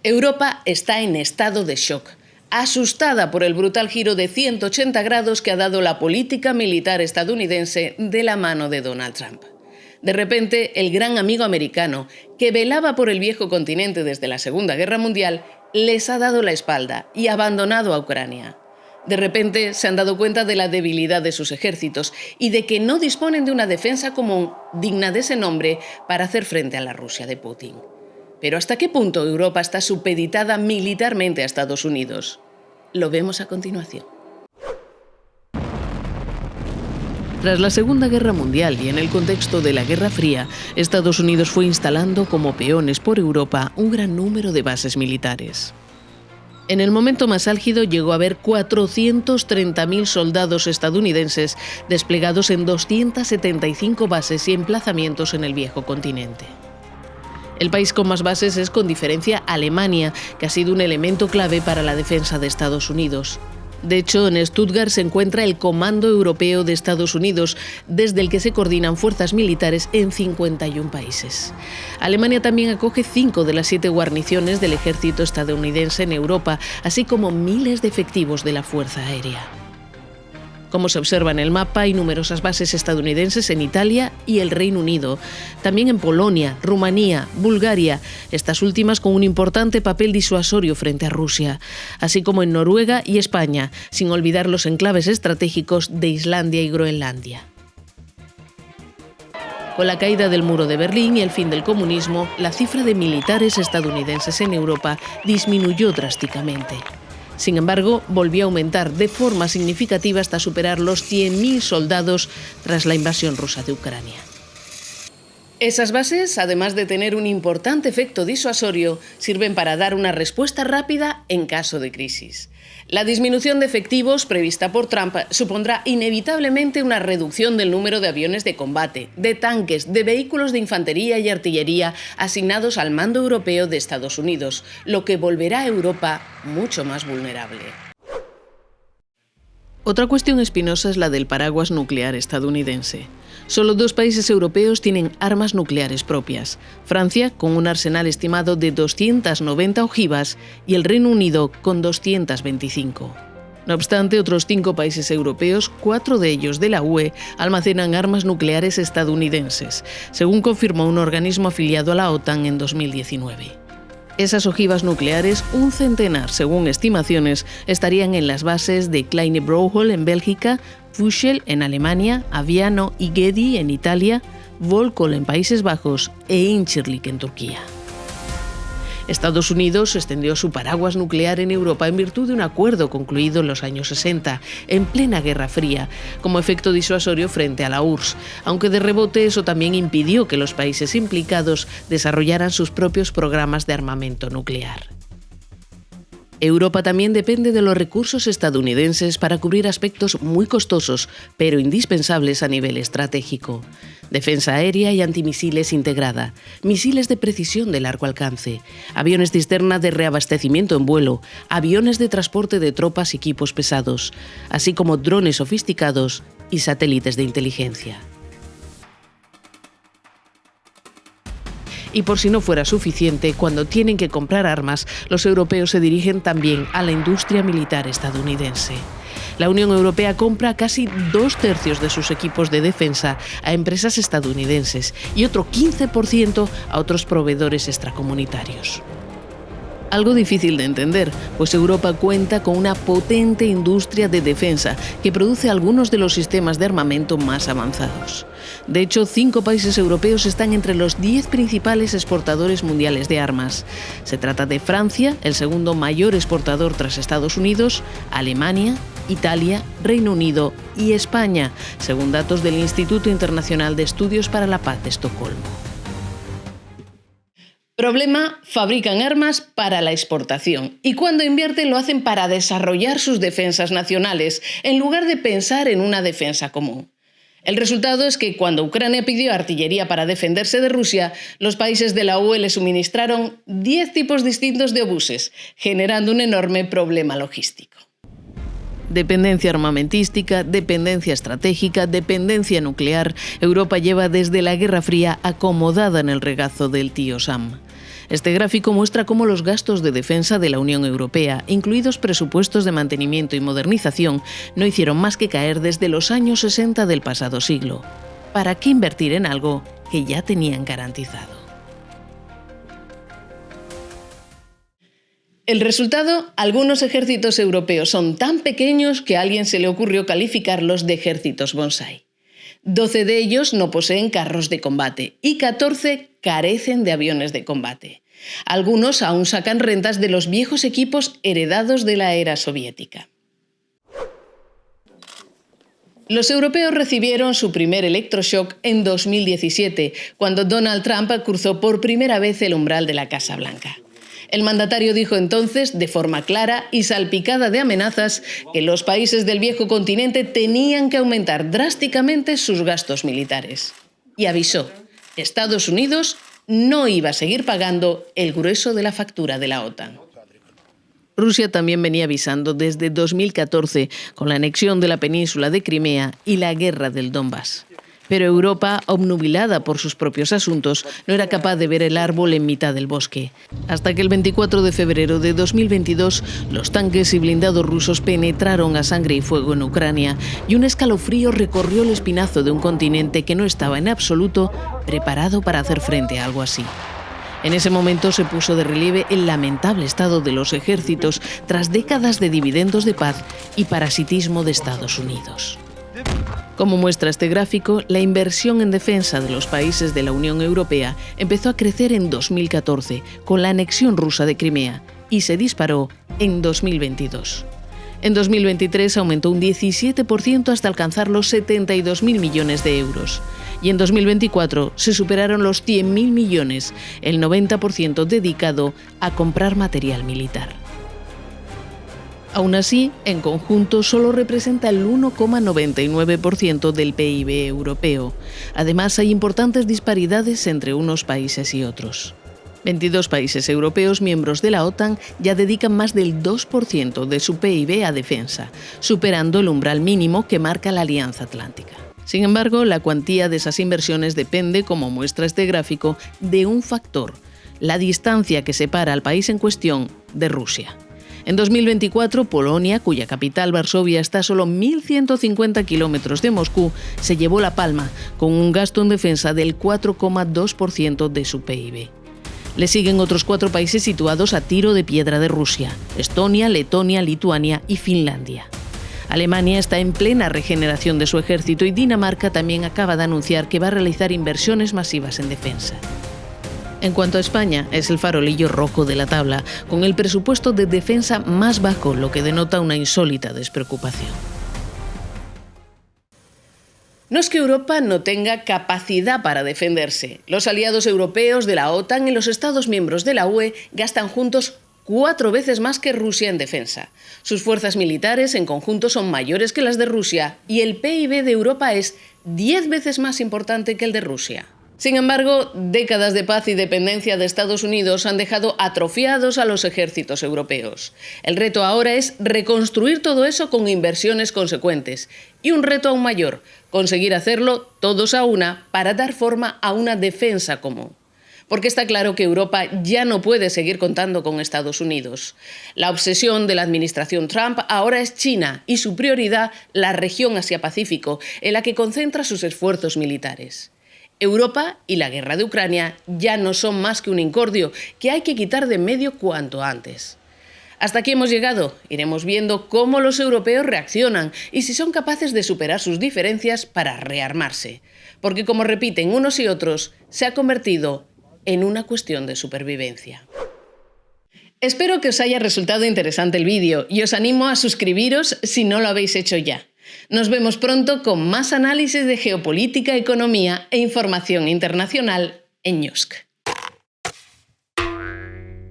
Europa está en estado de shock, asustada por el brutal giro de 180 grados que ha dado la política militar estadounidense de la mano de Donald Trump. De repente, el gran amigo americano, que velaba por el viejo continente desde la Segunda Guerra Mundial, les ha dado la espalda y ha abandonado a Ucrania. De repente se han dado cuenta de la debilidad de sus ejércitos y de que no disponen de una defensa común digna de ese nombre para hacer frente a la Rusia de Putin. Pero ¿hasta qué punto Europa está supeditada militarmente a Estados Unidos? Lo vemos a continuación. Tras la Segunda Guerra Mundial y en el contexto de la Guerra Fría, Estados Unidos fue instalando como peones por Europa un gran número de bases militares. En el momento más álgido llegó a haber 430.000 soldados estadounidenses desplegados en 275 bases y emplazamientos en el viejo continente. El país con más bases es, con diferencia, Alemania, que ha sido un elemento clave para la defensa de Estados Unidos. De hecho, en Stuttgart se encuentra el Comando Europeo de Estados Unidos, desde el que se coordinan fuerzas militares en 51 países. Alemania también acoge 5 de las 7 guarniciones del ejército estadounidense en Europa, así como miles de efectivos de la Fuerza Aérea. Como se observa en el mapa, hay numerosas bases estadounidenses en Italia y el Reino Unido, también en Polonia, Rumanía, Bulgaria, estas últimas con un importante papel disuasorio frente a Rusia, así como en Noruega y España, sin olvidar los enclaves estratégicos de Islandia y Groenlandia. Con la caída del muro de Berlín y el fin del comunismo, la cifra de militares estadounidenses en Europa disminuyó drásticamente. Sin embargo, volvió a aumentar de forma significativa hasta superar los 100.000 soldados tras la invasión rusa de Ucrania. Esas bases, además de tener un importante efecto disuasorio, sirven para dar una respuesta rápida en caso de crisis. La disminución de efectivos prevista por Trump supondrá inevitablemente una reducción del número de aviones de combate, de tanques, de vehículos de infantería y artillería asignados al mando europeo de Estados Unidos, lo que volverá a Europa mucho más vulnerable. Otra cuestión espinosa es la del paraguas nuclear estadounidense. Solo 2 países europeos tienen armas nucleares propias: Francia, con un arsenal estimado de 290 ojivas, y el Reino Unido, con 225. No obstante, otros 5 países europeos, 4 de ellos de la UE, almacenan armas nucleares estadounidenses, según confirmó un organismo afiliado a la OTAN en 2019. Esas ojivas nucleares, un centenar según estimaciones, estarían en las bases de Kleine Brouwhol en Bélgica, Fuschel en Alemania, Aviano y Gedi en Italia, Volkol en Países Bajos e Incirlik en Turquía. Estados Unidos extendió su paraguas nuclear en Europa en virtud de un acuerdo concluido en los años 60, en plena Guerra Fría, como efecto disuasorio frente a la URSS, aunque de rebote eso también impidió que los países implicados desarrollaran sus propios programas de armamento nuclear. Europa también depende de los recursos estadounidenses para cubrir aspectos muy costosos, pero indispensables a nivel estratégico: defensa aérea y antimisiles integrada, misiles de precisión de largo alcance, aviones cisterna de reabastecimiento en vuelo, aviones de transporte de tropas y equipos pesados, así como drones sofisticados y satélites de inteligencia. Y por si no fuera suficiente, cuando tienen que comprar armas, los europeos se dirigen también a la industria militar estadounidense. La Unión Europea compra casi 2/3 de sus equipos de defensa a empresas estadounidenses y otro 15% a otros proveedores extracomunitarios. Algo difícil de entender, pues Europa cuenta con una potente industria de defensa que produce algunos de los sistemas de armamento más avanzados. De hecho, 5 países europeos están entre los 10 principales exportadores mundiales de armas. Se trata de Francia, el segundo mayor exportador tras Estados Unidos, Alemania, Italia, Reino Unido y España, según datos del Instituto Internacional de Estudios para la Paz de Estocolmo. Problema: fabrican armas para la exportación y cuando invierten lo hacen para desarrollar sus defensas nacionales, en lugar de pensar en una defensa común. El resultado es que cuando Ucrania pidió artillería para defenderse de Rusia, los países de la UE le suministraron 10 tipos distintos de obuses, generando un enorme problema logístico. Dependencia armamentística, dependencia estratégica, dependencia nuclear. Europa lleva desde la Guerra Fría acomodada en el regazo del tío Sam. Este gráfico muestra cómo los gastos de defensa de la Unión Europea, incluidos presupuestos de mantenimiento y modernización, no hicieron más que caer desde los años 60 del pasado siglo. ¿Para qué invertir en algo que ya tenían garantizado? El resultado, algunos ejércitos europeos son tan pequeños que a alguien se le ocurrió calificarlos de ejércitos bonsái. 12 de ellos no poseen carros de combate y 14 carecen de aviones de combate. Algunos aún sacan rentas de los viejos equipos heredados de la era soviética. Los europeos recibieron su primer electroshock en 2017, cuando Donald Trump cruzó por primera vez el umbral de la Casa Blanca. El mandatario dijo entonces, de forma clara y salpicada de amenazas, que los países del viejo continente tenían que aumentar drásticamente sus gastos militares. Y avisó, Estados Unidos no iba a seguir pagando el grueso de la factura de la OTAN. Rusia también venía avisando desde 2014 con la anexión de la península de Crimea y la guerra del Donbass. Pero Europa, obnubilada por sus propios asuntos, no era capaz de ver el árbol en mitad del bosque. Hasta que el 24 de febrero de 2022, los tanques y blindados rusos penetraron a sangre y fuego en Ucrania y un escalofrío recorrió el espinazo de un continente que no estaba en absoluto preparado para hacer frente a algo así. En ese momento se puso de relieve el lamentable estado de los ejércitos tras décadas de dividendos de paz y parasitismo de Estados Unidos. Como muestra este gráfico, la inversión en defensa de los países de la Unión Europea empezó a crecer en 2014 con la anexión rusa de Crimea y se disparó en 2022. En 2023 aumentó un 17% hasta alcanzar los 72.000 millones de euros. Y en 2024 se superaron los 100.000 millones, el 90% dedicado a comprar material militar. Aún así, en conjunto solo representa el 1,99% del PIB europeo. Además, hay importantes disparidades entre unos países y otros. 22 países europeos miembros de la OTAN ya dedican más del 2% de su PIB a defensa, superando el umbral mínimo que marca la Alianza Atlántica. Sin embargo, la cuantía de esas inversiones depende, como muestra este gráfico, de un factor: la distancia que separa al país en cuestión de Rusia. En 2024, Polonia, cuya capital Varsovia está a solo 1.150 kilómetros de Moscú, se llevó la palma, con un gasto en defensa del 4,2% de su PIB. Le siguen otros 4 países situados a tiro de piedra de Rusia: Estonia, Letonia, Lituania y Finlandia. Alemania está en plena regeneración de su ejército y Dinamarca también acaba de anunciar que va a realizar inversiones masivas en defensa. En cuanto a España, es el farolillo rojo de la tabla, con el presupuesto de defensa más bajo, lo que denota una insólita despreocupación. No es que Europa no tenga capacidad para defenderse. Los aliados europeos de la OTAN y los Estados miembros de la UE gastan juntos 4 veces más que Rusia en defensa. Sus fuerzas militares en conjunto son mayores que las de Rusia y el PIB de Europa es 10 veces más importante que el de Rusia. Sin embargo, décadas de paz y dependencia de Estados Unidos han dejado atrofiados a los ejércitos europeos. El reto ahora es reconstruir todo eso con inversiones consecuentes. Y un reto aún mayor: conseguir hacerlo todos a una para dar forma a una defensa común. Porque está claro que Europa ya no puede seguir contando con Estados Unidos. La obsesión de la administración Trump ahora es China y su prioridad la región Asia-Pacífico, en la que concentra sus esfuerzos militares. Europa y la guerra de Ucrania ya no son más que un incordio que hay que quitar de en medio cuanto antes. Hasta aquí hemos llegado. Iremos viendo cómo los europeos reaccionan y si son capaces de superar sus diferencias para rearmarse. Porque, como repiten unos y otros, se ha convertido en una cuestión de supervivencia. Espero que os haya resultado interesante el vídeo y os animo a suscribiros si no lo habéis hecho ya. Nos vemos pronto con más análisis de geopolítica, economía e información internacional en Newsk.